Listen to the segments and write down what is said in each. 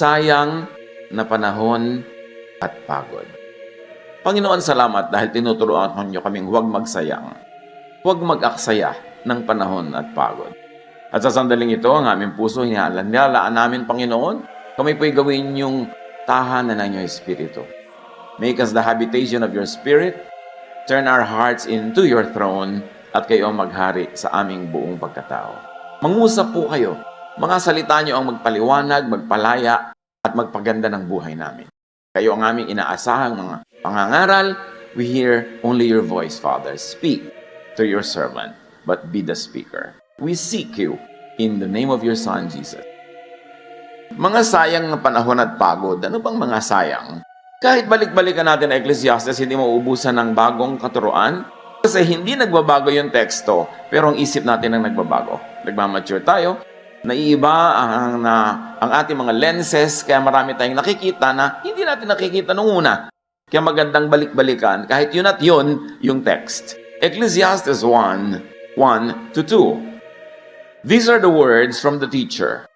sayang na panahon at pagod. Panginoon, salamat dahil tinuturuan niyo kaming huwag magsayang, huwag mag-aksaya ng panahon at pagod. At sa sandaling ito, ang aming puso, hinahalaan namin, Panginoon, kami po'y gawin yung tahanan ng iyong Espiritu. Make us the habitation of your Spirit, turn our hearts into your throne, at kayo ang maghari sa aming buong pagkatao. Mangusap po kayo, mga salita niyo ang magpaliwanag, magpalaya, at magpaganda ng buhay namin. Kayo ang aming inaasahang mga pangangaral. We hear only your voice, Father. Speak to your servant, but be the speaker. We seek you in the name of your Son, Jesus. Mga sayang na panahon at pagod. Ano bang mga sayang? Kahit balik-balikan natin ang Ecclesiastes, hindi mauubusan ng bagong katuruan. Kasi hindi nagbabago yung teksto, pero ang isip natin ang nagbabago. Nagmamature tayo. Naiiba ang ating mga lenses, kaya marami tayong nakikita na hindi natin nakikita nung una. Kaya magandang balik-balikan, kahit yun at yun, yung text. Ecclesiastes 1:1-2. These are the words from the teacher,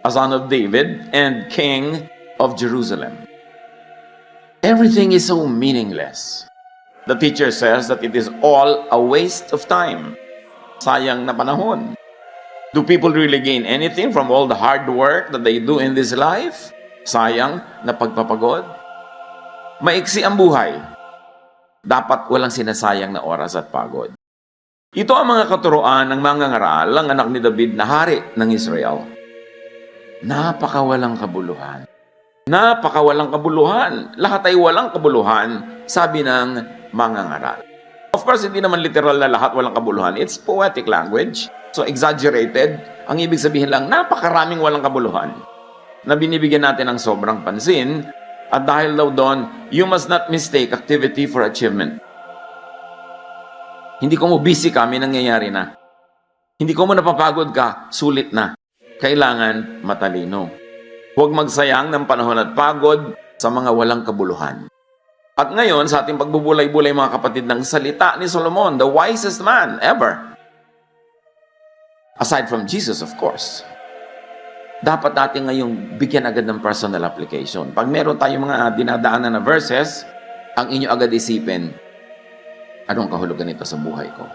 a son of David and king of Jerusalem. Everything is so meaningless. The teacher says that it is all a waste of time. Sayang na panahon. Do people really gain anything from all the hard work that they do in this life? Sayang na pagpapagod. Maiksi ang buhay. Dapat walang sinasayang na oras at pagod. Ito ang mga katuruan ng mga ngaral, ang anak ni David na hari ng Israel. Napakawalang kabuluhan. Napakawalang kabuluhan. Lahat ay walang kabuluhan, sabi ng mga ngaral. Of course, hindi naman literal na lahat walang kabuluhan. It's poetic language. So exaggerated, ang ibig sabihin lang, napakaraming walang kabuluhan na binibigyan natin ng sobrang pansin, at dahil daw doon, you must not mistake activity for achievement. Hindi ko mo busy ka, may nangyayari na. Hindi ko mo napapagod ka, sulit na. Kailangan matalino. Huwag magsayang ng panahon at pagod sa mga walang kabuluhan. At ngayon, sa ating pagbubulay-bulay mga kapatid ng salita ni Solomon, the wisest man ever, aside from Jesus, of course, dapat natin ngayong bigyan agad ng personal application. Pag meron tayong mga dinadaanan na verses, ang inyo agad isipin, anong kahulugan nito sa buhay ko?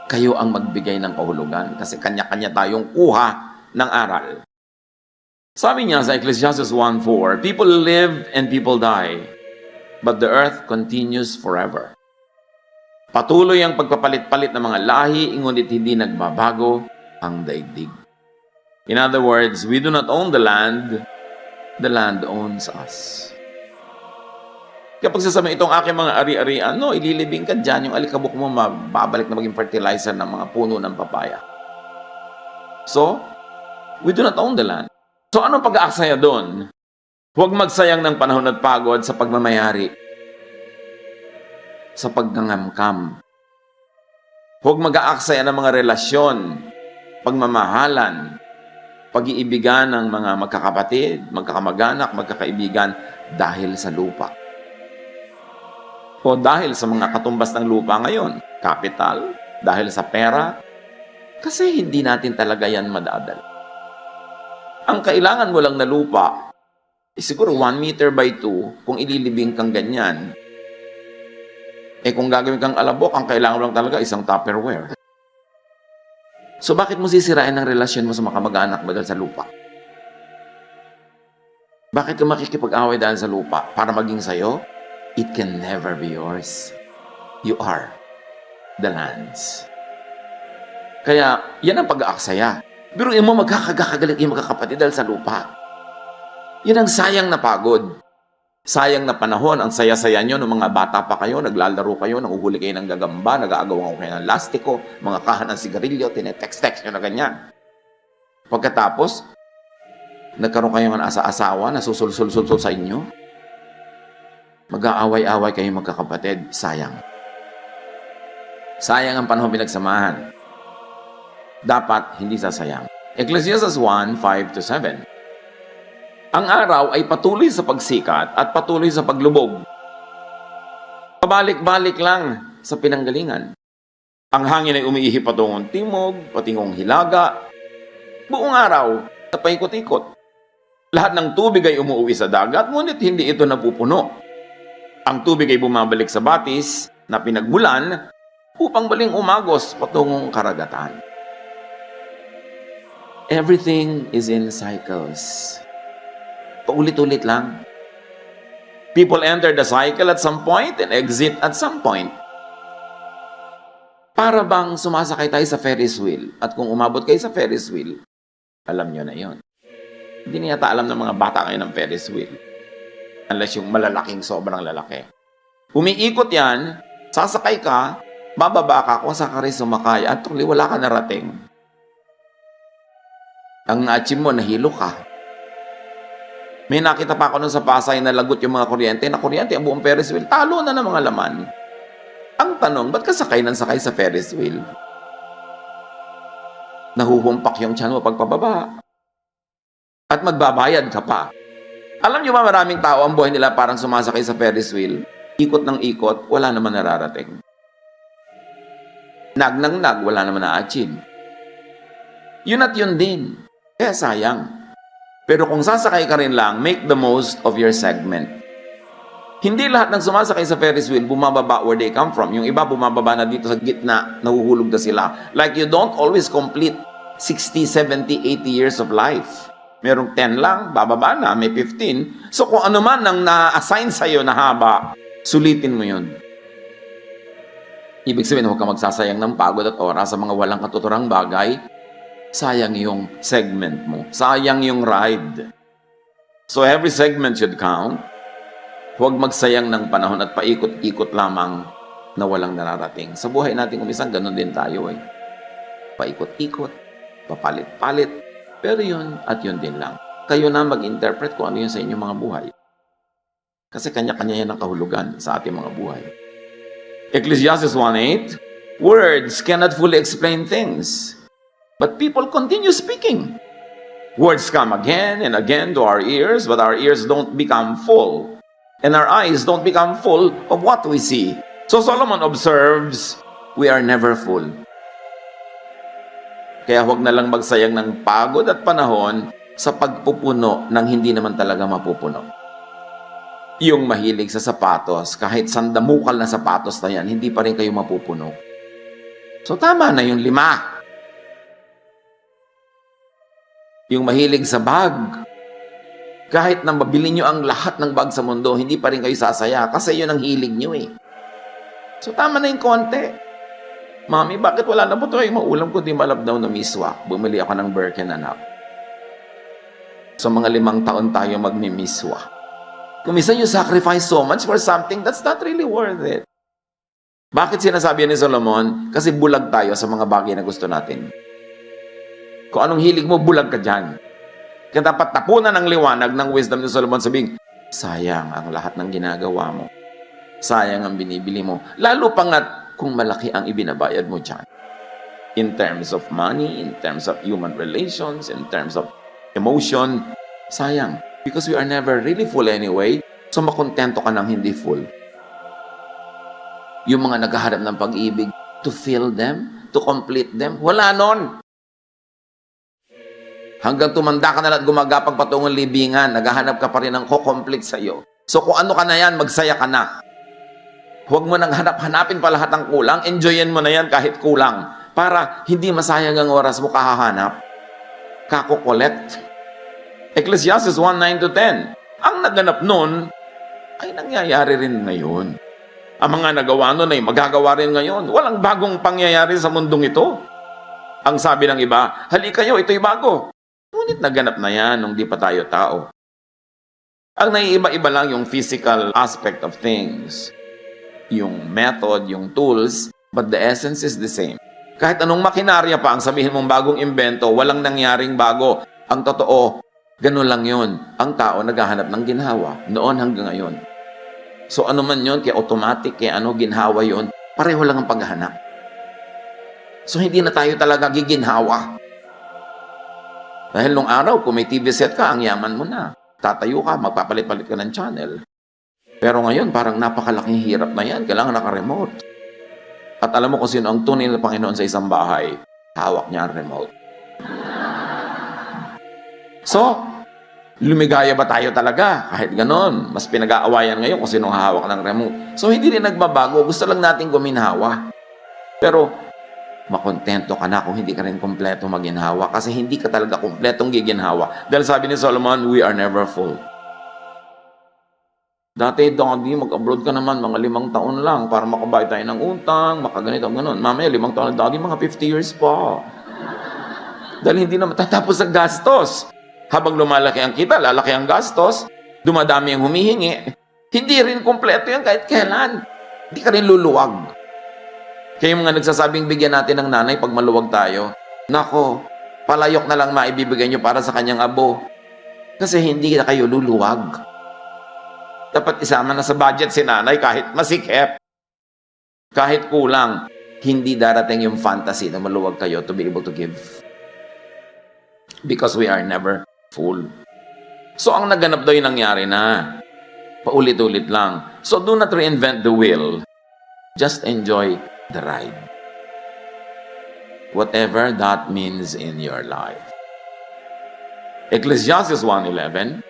Kayo ang magbigay ng kahulugan kasi kanya-kanya tayong kuha ng aral. Sabi niya sa Ecclesiastes 1:4, people live and people die, but the earth continues forever. Patuloy ang pagpapalit-palit ng mga lahi, ngunit hindi nagbabago ang daigdig. In other words, we do not own the land owns us. Kapag sasabihin itong aking mga ari-arian, no, ililibing ka dyan, yung alikabok mo mababalik na maging fertilizer ng mga puno ng papaya. So, we do not own the land. So, anong pag-aaksaya doon? Huwag magsayang ng panahon at pagod sa pagmamayari, sa pagngangamkam. Huwag mag-aaksaya ng mga relasyon, pagmamahalan, pag-iibigan ng mga magkakapatid, magkakamag-anak, magkakaibigan dahil sa lupa. O dahil sa mga katumbas ng lupa ngayon, capital, dahil sa pera, kasi hindi natin talaga yan madadala. Ang kailangan mo lang na lupa, siguro 1 meter by 2, kung ililibing kang ganyan. Kung gagawin kang alabok, ang kailangan mo lang talaga isang Tupperware. So bakit mo sisirain ang relasyon mo sa mga kamag-anak mo dahil sa lupa? Bakit ka makikipag-away dahil sa lupa? Para maging sayo? It can never be yours. You are the land's. Kaya, yan ang pag-aaksaya. Biruin mo, magkakagalit yung magkakapatid dahil sa lupa. Yan ang sayang na pagod. Sayang na panahon, ang saya-saya nyo nung mga bata pa kayo, naglalaro kayo, nanguhuli kayo ng gagamba, nag-aagawan kayo ng lastiko, mga kahan ng sigarilyo, tinetext-text nyo na ganyan. Pagkatapos, nagkaroon kayo ng asa-asawa na susul-sul-sul sa inyo, mag-aaway-away kayo magkakapatid, sayang. Sayang ang panahon pinagsamahan. Dapat hindi sasayang. Ecclesiastes 1:5-7. Ang araw ay patuloy sa pagsikat at patuloy sa paglubog. Pabalik-balik lang sa pinanggalingan. Ang hangin ay umiihi patungong timog, patingong hilaga. Buong araw, napaikot-ikot. Lahat ng tubig ay umuwi sa dagat, ngunit hindi ito napupuno. Ang tubig ay bumabalik sa batis na pinagmulan upang baling umagos patungong karagatan. Everything is in cycles. Paulit-ulit lang. People enter the cycle at some point and exit at some point. Para bang sumasakay tayo sa Ferris wheel, at kung umabot kayo sa Ferris wheel, alam nyo na yon. Hindi na yata alam ng mga bata ngayon ng Ferris wheel. Unless yung malalaking sobrang lalaki. Umiikot yan, sasakay ka, bababa ka kung saan ka rin sumakay at tuloy wala ka narating. Ang na-achieve mo, nahilo ka. May nakita pa ako nun sa Pasay na lagot yung mga kuryente, ang buong Ferris wheel, talo na ng mga laman. Ang tanong, ba't ka sakay ng sakay sa Ferris wheel? Nahuhumpak yung tiyan mo pagpababa. At magbabayad ka pa. Alam nyo ba maraming tao ang buhay nila parang sumasakay sa Ferris wheel? Ikot ng ikot, wala naman nararating. Nag, wala naman na-achieve. Yun at yun din. Kaya sayang. Pero kung sasakay ka rin lang, make the most of your segment. Hindi lahat ng sumasakay sa Ferris wheel bumababa where they come from. Yung iba bumababa na dito sa gitna, nahuhulog na sila. Like you don't always complete 60, 70, 80 years of life. Merong 10 lang, bababa na, may 15. So kung ano man ang na-assign sa'yo na haba, sulitin mo yun. Ibig sabihin, huwag ka magsasayang ng pagod at oras sa mga walang katuturang bagay. Sayang yung segment mo. Sayang yung ride. So every segment should count. Huwag magsayang ng panahon at paikot-ikot lamang na walang nararating. Sa buhay natin umisang, ganun din tayo eh. Paikot-ikot, papalit-palit. Pero yun at yun din lang. Kayo na mag-interpret kung ano yun sa inyong mga buhay. Kasi kanya-kanya yan ang kahulugan sa ating mga buhay. Ecclesiastes 1:8, words cannot fully explain things, but people continue speaking. Words come again and again to our ears, but our ears don't become full, and our eyes don't become full of what we see. So Solomon observes, we are never full. Kaya huwag na lang magsayang ng pagod at panahon sa pagpupuno ng hindi naman talaga mapupuno. Yung mahilig sa sapatos, kahit sandamukal na sapatos na yan, hindi pa rin kayo mapupuno. So tama na yung 5. Yung mahilig sa bag, kahit na mabili nyo ang lahat ng bag sa mundo, hindi pa rin kayo sasaya kasi yun ang hilig nyo eh. So tama na yung konti. Mami, bakit wala na po ito? Maulam ko di malabdaw na miswa. Bumili ako ng Birkin, anak. So mga 5 taon tayo magmimiswa. Kung minsan you sacrifice so much for something that's not really worth it. Bakit sinasabi ni Solomon? Kasi bulag tayo sa mga bagay na gusto natin. Kung anong hilig mo, bulag ka dyan. Kaya dapat tapunan ng liwanag ng wisdom ni Solomon, sabing, sayang ang lahat ng ginagawa mo. Sayang ang binibili mo. Lalo pa nga kung malaki ang ibinabayad mo dyan. In terms of money, in terms of human relations, in terms of emotion, sayang. Because we are never really full anyway, so makontento ka ng hindi full. Yung mga naghahanap ng pag-ibig, to fill them, to complete them, wala nun. Hanggang tumanda ka na lang at gumagapang patungong libingan, naghahanap ka pa rin ng ko-complete sa'yo. So kung ano ka na yan, magsaya ka na. Huwag mo nang hanapin pa lahat ng kulang. Enjoyin mo na yan kahit kulang. Para hindi masayang ang oras mo kahahanap. Kako-collect. Ecclesiastes 1:9-10. Ang naganap nun ay nangyayari rin ngayon. Ang mga nagawa nun ay magagawa rin ngayon. Walang bagong pangyayari sa mundong ito. Ang sabi ng iba, halika kayo, ito'y bago. Ngunit naganap na yan nung di pa tayo tao. Ang naiiba-iba lang yung physical aspect of things. Yung method, yung tools, but the essence is the same. Kahit anong makinarya pa ang sabihin mong bagong imbento, walang nangyaring bago. Ang totoo, ganun lang yun. Ang tao naghahanap ng ginhawa, noon hanggang ngayon. So ano man yun, kaya automatic, kaya ginhawa yun, pareho lang ang paghahanap. So hindi na tayo talaga giginhawa. Dahil nung araw, kung may TV set ka, ang yaman mo na. Tatayo ka, magpapalit-palit ka ng channel. Pero ngayon, parang napakalaking hirap na yan. Kailangan naka-remote. At alam mo kung sino ang tunay na Panginoon sa isang bahay, hawak niya ang remote. So, Lumigaya ba tayo talaga? Kahit ganon, mas pinag-aawayan ngayon kung sinong hawak ng remote. So hindi rin nagbabago, gusto lang natin guminhawa. Pero makontento ka na kung hindi ka rin kompleto maginhawa kasi hindi ka talaga kompletong giginhawa. Dahil sabi ni Solomon, we are never full. Dati, Daddy, mag-abroad ka naman, mga 5 taon lang para makabayad tayo ng utang, makaganito, ganon. Mamaya, 5 taon na, Daddy, mga 50 years pa. Dahil hindi na matatapos ang gastos. Habang lumalaki ang kita, lalaki ang gastos, dumadami ang humihingi, hindi rin kompleto yan kahit kailan. Hindi ka rin luluwag. Kaya yung mga nagsasabing bigyan natin ng nanay pag maluwag tayo, nako, palayok na lang maibibigay nyo para sa kanyang abo. Kasi hindi na kayo luluwag. Dapat isama na sa budget si nanay kahit masikip. Kahit kulang, hindi darating yung fantasy na maluwag kayo to be able to give. Because we are never full. So, ang naganap daw yung nangyari na. Paulit-ulit lang. So, do not reinvent the wheel. Just enjoy the ride. Whatever that means in your life. Ecclesiastes 1:11,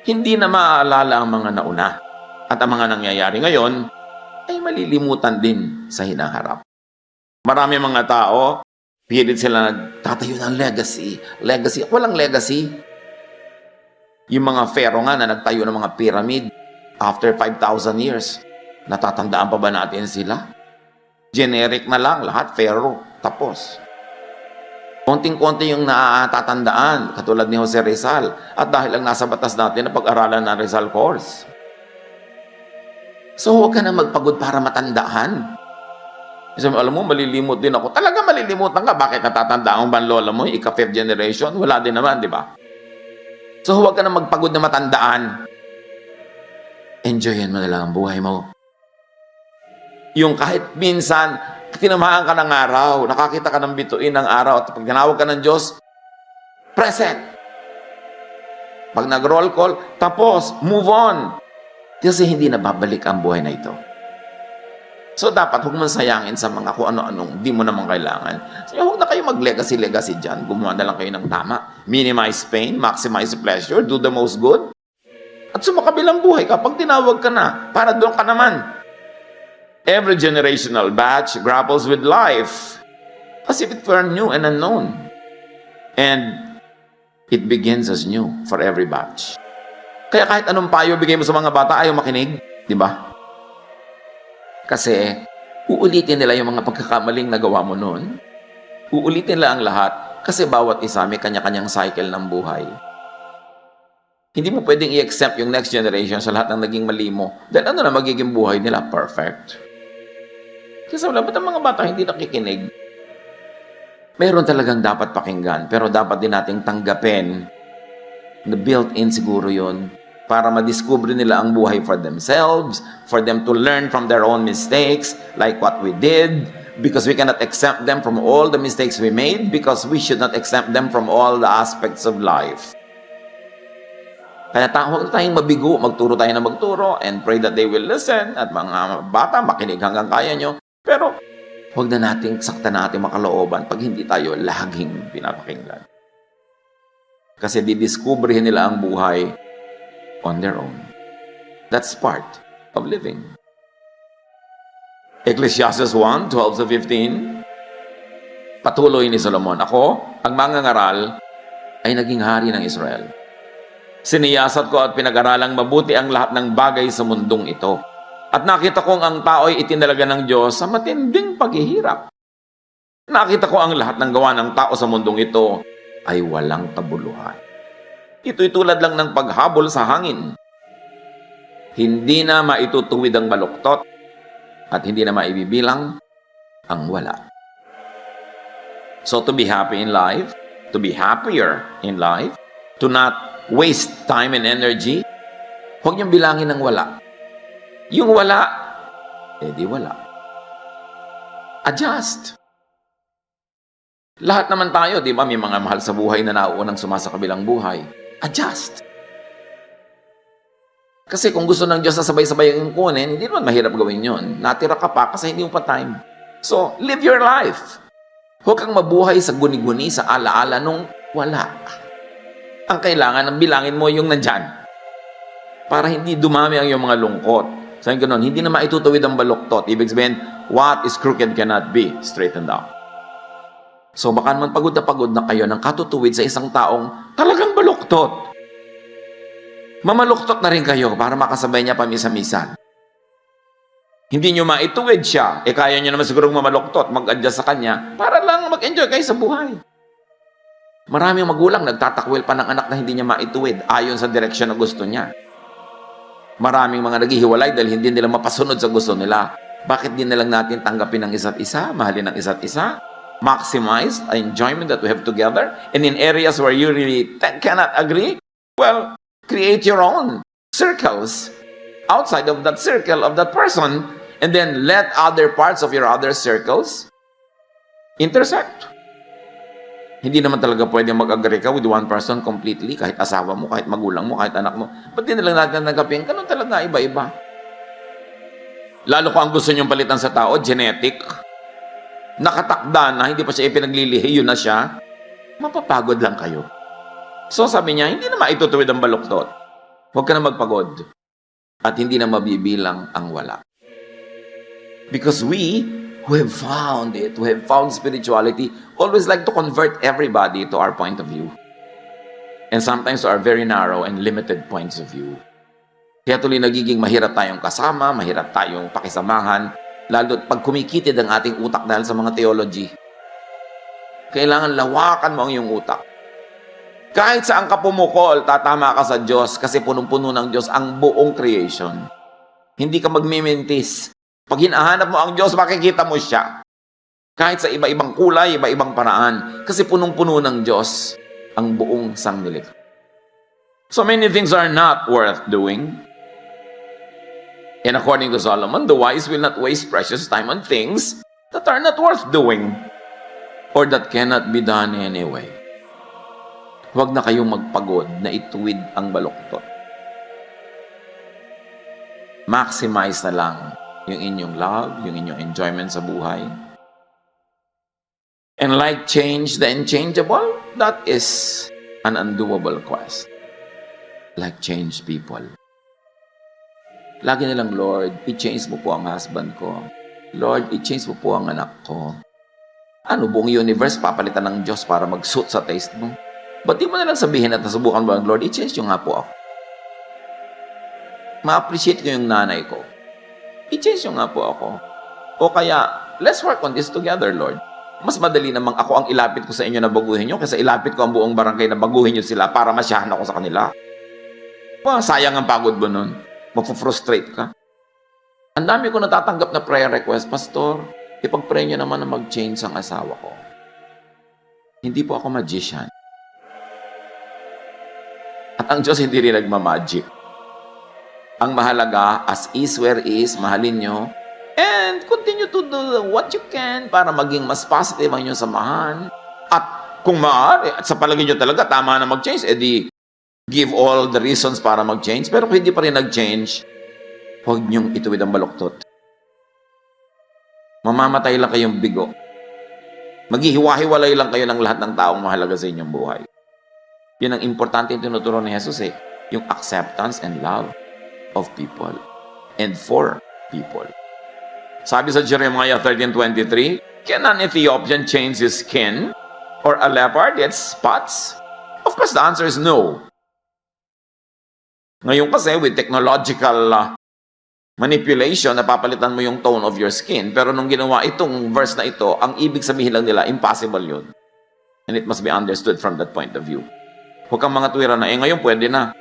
hindi na maaalala ang mga nauna. At ang mga nangyayari ngayon ay malilimutan din sa hinaharap. Marami mga tao, pilit sila nagtatayo ng legacy. Legacy. Walang legacy. Yung mga pharaoh nga na nagtayo ng mga pyramid after 5,000 years. Natatandaan pa ba natin sila? Generic na lang, lahat pharaoh. Tapos. Konting-konti yung natatandaan, katulad ni Jose Rizal. At dahil lang nasa batas natin na pag-aralan ng Rizal course. So huwag ka na magpagod para matandaan. Kasi alam mo, malilimot din ako. Talaga malilimutan ka. Bakit natatandaan ba ang lola mo? Ika-5th generation? Wala din naman, di ba? So huwag ka na magpagod na matandaan. Enjoyin mo na lang ang buhay mo. Yung kahit minsan, tinamaan ka ng araw, nakakita ka ng bituin ng araw, at pag tinawag ka ng Diyos, present. Pag nag-roll call, tapos, move on. Kasi hindi na babalik ang buhay na ito. So dapat huwag man sayangin sa mga kung ano-anong di mo naman kailangan. So huwag na kayo mag-legacy dyan. Gumawa na lang kayo ng tama. Minimize pain, maximize pleasure, do the most good. At sumakabilang buhay kapag tinawag ka na, para doon ka naman. Every generational batch grapples with life as if it were new and unknown. And it begins as new for every batch. Kaya kahit anong payo bigay mo sa mga bata, ayaw makinig. Di ba? Kasi, uulitin nila yung mga pagkakamaling nagawa mo noon. Uulitin nila ang lahat kasi bawat isa may kanya-kanyang cycle ng buhay. Hindi mo pwedeng i-accept yung next generation sa lahat ng naging mali mo. Dahil ano na magiging buhay nila? Perfect. Kasi wala, ba't ang mga bata hindi nakikinig? Meron talagang dapat pakinggan, pero dapat din nating tanggapin na built-in siguro yun para madiscover nila ang buhay for themselves, for them to learn from their own mistakes, like what we did, because we cannot exempt them from all the mistakes we made, because we should not exempt them from all the aspects of life. Kaya huwag tayong mabigo, magturo tayo na magturo, and pray that they will listen, at mga bata, makinig hanggang kaya nyo. Pero, huwag na nating sakta natin makalooban pag hindi tayo laging pinapakinggan. Kasi didiskubrihin nila ang buhay on their own. That's part of living. Ecclesiastes 1:12-15. Patuloy ni Solomon, ako, ang mangangaral, ay naging hari ng Israel. Siniyasat ko at pinag-aralang mabuti ang lahat ng bagay sa mundong ito. At nakita kong ang tao'y itinalaga ng Diyos sa matinding paghihirap. Nakita ko ang lahat ng gawa ng tao sa mundong ito ay walang kabuluhan. Ito'y tulad lang ng paghabol sa hangin. Hindi na maitutuwid ang baluktot at hindi na maibibilang ang wala. So to be happy in life, to be happier in life, to not waste time and energy, huwag niyong bilangin ng wala. Yung wala, di wala. Adjust. Lahat naman tayo, di ba, may mga mahal sa buhay na nauunang sumasakabilang buhay. Adjust. Kasi kung gusto ng Diyos na sabay-sabay yung kunin, hindi naman mahirap gawin yun. Natira ka pa kasi hindi mo pa time. So, live your life. Huwag kang mabuhay sa guni-guni, sa alaala nung wala. Ang kailangan, bilangin mo yung nandyan. Para hindi dumami ang iyong mga lungkot. Sabi ko nun, hindi na maitutuwid ang baluktot. Ibig sabihin, what is crooked cannot be straightened out. So baka naman pagod na kayo ng katutuwid sa isang taong talagang baluktot. Mamaluktot na rin kayo para makasabay niya pamisa-misan. Hindi nyo maituwid siya, kaya nyo naman sigurong mamaluktot, mag-adjust sa kanya, para lang mag-enjoy kayo sa buhay. Maraming magulang nagtatakwil pa ng anak na hindi niya maituwid ayon sa direksyon na gusto niya. Maraming mga naghihiwalay dahil hindi nila mapasunod sa gusto nila. Bakit din na lang natin tanggapin ang isa't isa, mahalin ang isa't isa, maximize the enjoyment that we have together, and in areas where you really cannot agree, well, create your own circles outside of that circle of that person, and then let other parts of your other circles intersect. Hindi naman talaga pwede mag-agree ka with one person completely, kahit asawa mo, kahit magulang mo, kahit anak mo. Ba't din na lang natin tanggapin? Ganun talaga, iba-iba. Lalo kung ang gusto niyong palitan sa tao, genetic, nakatakda na, hindi pa siya ipinaglilihi, yun na siya, mapapagod lang kayo. So sabi niya, hindi na maitutuwid ang baluktot. Huwag ka na magpagod. At hindi na mabibilang ang wala. Because we who have found it, who have found spirituality, always like to convert everybody to our point of view. And sometimes to our very narrow and limited points of view. Kaya tuloy nagiging mahirap tayong kasama, mahirap tayong pakisamahan, lalo pag kumikitid ang ating utak dahil sa mga theology. Kailangan lawakan mo ang iyong utak. Kahit saan ka pumukol, tatama ka sa Diyos kasi punong-puno ng Diyos ang buong creation. Hindi ka magmimintis. Pag hinahanap mo ang Diyos, makikita mo siya. Kahit sa iba-ibang kulay, iba-ibang paraan. Kasi punong-puno ng Diyos ang buong sangnilik. So many things are not worth doing. And according to Solomon, the wise will not waste precious time on things that are not worth doing or that cannot be done anyway. Huwag na kayong magpagod na ituwid ang baluktot. Maximize na lang yung inyong love, yung inyong enjoyment sa buhay. And like change the unchangeable, that is an undoable quest. Like change people. Lagi nilang, Lord, i-change mo po ang husband ko. Lord, i-change mo po ang anak ko. Ano, buong universe papalitan ng Diyos para mag-suit sa taste mo? Ba't di mo nalang sabihin at nasubukan mo ang Lord, i-change nyo nga po ako. Ma-appreciate ko yung nanay ko. I-change nyo nga po ako. O kaya, let's work on this together, Lord. Mas madali namang ako ang ilapit ko sa inyo na baguhin nyo kaysa ilapit ko ang buong barangay na baguhin nyo sila para masyahan ako sa kanila. Sayang ang pagod mo nun. Mapufrustrate ka. Ang dami ko natatanggap na prayer request, Pastor, ipag-pray nyo naman na mag-change ang asawa ko. Hindi po ako magician. At ang Diyos hindi rin nagmamagic. Ang mahalaga, as is where is, mahalin nyo, and continue to do what you can para maging mas positive ang inyong samahan. At kung maaari, at sa palagay nyo talaga, tama na mag-change, edi give all the reasons para mag-change. Pero kung hindi pa rin nag-change, huwag nyong ituwid ang baluktot. Mamamatay lang kayong bigo. Maghihiwa-hiwalay lang kayo ng lahat ng taong mahalaga sa inyong buhay. Yun ang importante yung tinuturo ni Jesus yung acceptance and love of people and for people. Sabi sa Jeremiah 13:23, can an Ethiopian change his skin or a leopard get spots? Of course, the answer is no. Ngayon kasi, with technological manipulation, napapalitan mo yung tone of your skin. Pero nung ginawa itong verse na ito, ang ibig sabihin lang nila, impossible yun. And it must be understood from that point of view. Huwag kang mga tuwira na, ngayon pwede na.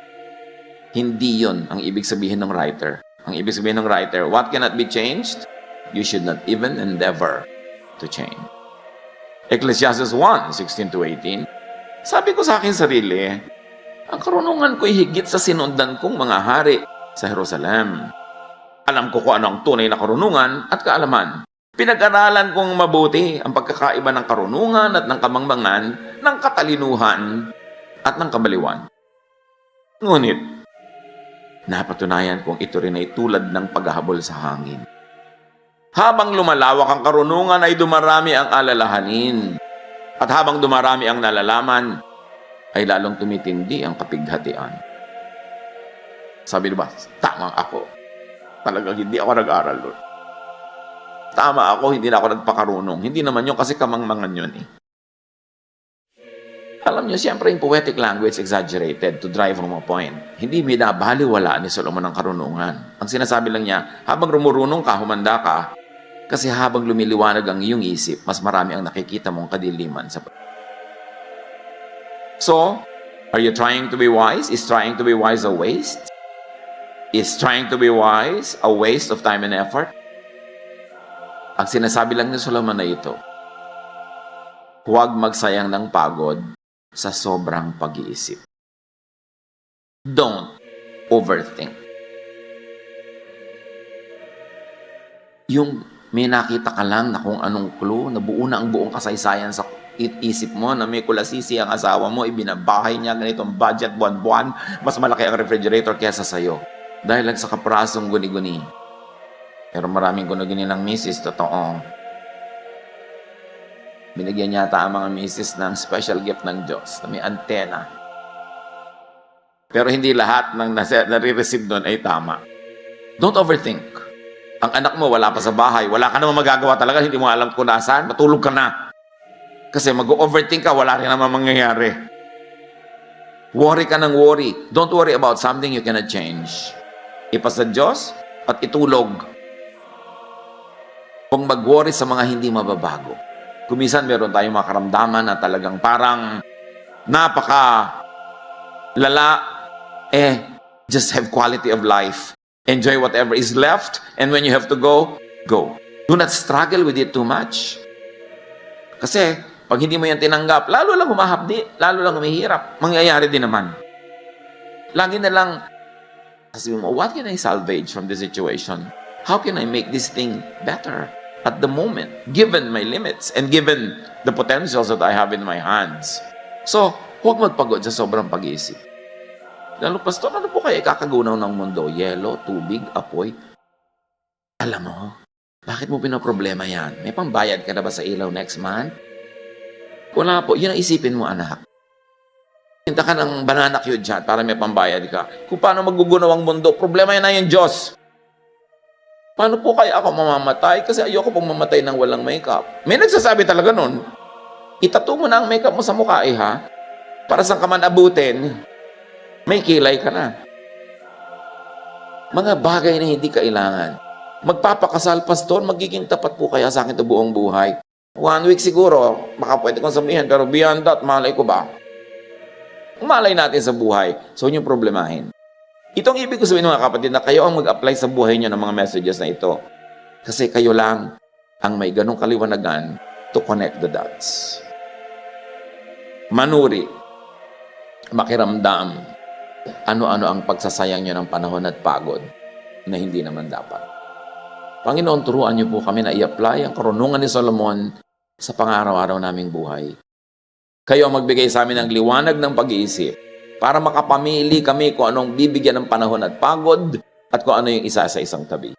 Hindi yun ang ibig sabihin ng writer. Ang ibig sabihin ng writer, what cannot be changed, you should not even endeavor to change. Ecclesiastes 1:16-18, sabi ko sa akin sarili, ang karunungan ko'y higit sa sinundan kong mga hari sa Jerusalem. Alam ko kung ano ang tunay na karunungan at kaalaman. Pinag-aralan kong mabuti ang pagkakaiba ng karunungan at ng kamangmangan, ng katalinuhan at ng kabaliwan. Ngunit, napatunayan kong ito rin ay tulad ng paghahabol sa hangin. Habang lumalawak ang karunungan ay dumarami ang alalahanin. At habang dumarami ang nalalaman, ay lalong tumitindi ang kapighatian. Sabi diba, tama ako. Talagang hindi ako nag-aral doon. Tama ako, hindi na ako nagpakarunong. Hindi naman yun kasi kamangmangan yun eh. Alam niyo, siyempre yung poetic language exaggerated to drive home a point. Hindi binabaliwala ni Solomon ang karunungan. Ang sinasabi lang niya, habang rumurunong ka, humanda ka, kasi habang lumiliwanag ang iyong isip, mas marami ang nakikita mong kadiliman sa. So, are you trying to be wise? Is trying to be wise a waste? Is trying to be wise a waste of time and effort? Ang sinasabi lang ni Solomon na ito, huwag magsayang ng pagod sa sobrang pag-iisip. Don't overthink. Yung may nakita ka lang na kung anong clue, nabuo na ang buong kasaysayan sa isip mo na may kulasisi ang asawa mo, ibinabahay niya ganitong budget buwan-buwan, mas malaki ang refrigerator kesa sa'yo. Dahil lang sa kaprasong guni-guni. Pero maraming guni-guni ng misis, totoo. Binigyan yata ang mga misis ng special gift ng Diyos na may antena. Pero hindi lahat ng nare-receive doon ay tama. Don't overthink. Ang anak mo wala pa sa bahay, wala ka naman magagawa talaga, hindi mo alam kung nasaan, matulog ka na. Kasi mag-overthink ka, wala rin naman mangyayari. Worry ka ng worry. Don't worry about something you cannot change. Ipasa Diyos at itulog. Kung mag-worry sa mga hindi mababago. Kumisan meron tayong mga karamdaman na talagang parang napaka lala, just have quality of life. Enjoy whatever is left, and when you have to go, go. Do not struggle with it too much. Kasi, pag hindi mo yan tinanggap, lalo lang humahapdi, lalo lang humihirap, mangyayari din naman. Lagi na lang, sabi mo, what can I salvage from this situation? How can I make this thing better? At the moment, given my limits and given the potentials that I have in my hands. So, huwag magpagod sa sobrang pag-iisip. Lalo, Pastor, ano po kaya ikakagunaw ng mundo? Yelo, tubig, apoy? Alam mo, bakit mo pinoproblema yan? May pambayad ka na ba sa ilaw next month? Wala po. Yun ang isipin mo, anak. Hinta ka ng banana cue dyan para may pambayad ka. Kung paano magugunaw ang mundo, problema yan na yung Diyos. Paano po kaya ako mamamatay? Kasi ayoko pong mamatay ng walang makeup. May nagsasabi talaga nun. Itato mo na ang makeup mo sa mukha ha? Para saan ka man abutin, may kilay ka na. Mga bagay na hindi kailangan. Magpapakasal, Pastor, magiging tapat po kaya sa akin ito buong buhay. 1 week siguro, baka pwede kong sabihin, pero beyond that, malay ko ba? Malay natin sa buhay. So, yun yung problemahin. Itong ibig ko sabihin mga kapatid na kayo ang mag-apply sa buhay nyo ng mga messages na ito. Kasi kayo lang ang may ganong kaliwanagan to connect the dots. Manuri, makiramdam, ano-ano ang pagsasayang nyo ng panahon at pagod na hindi naman dapat. Panginoon, turuan niyo po kami na i-apply ang karunungan ni Solomon sa pang-araw-araw naming buhay. Kayo ang magbigay sa amin ng liwanag ng pag-iisip para makapamili kami kung anong bibigyan ng panahon at pagod at kung ano yung isa sa isang tabi.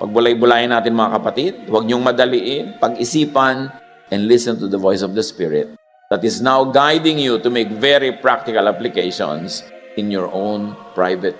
Pagbulay-bulayin natin mga kapatid, huwag niyong madaliin, pag-isipan, and listen to the voice of the Spirit that is now guiding you to make very practical applications in your own private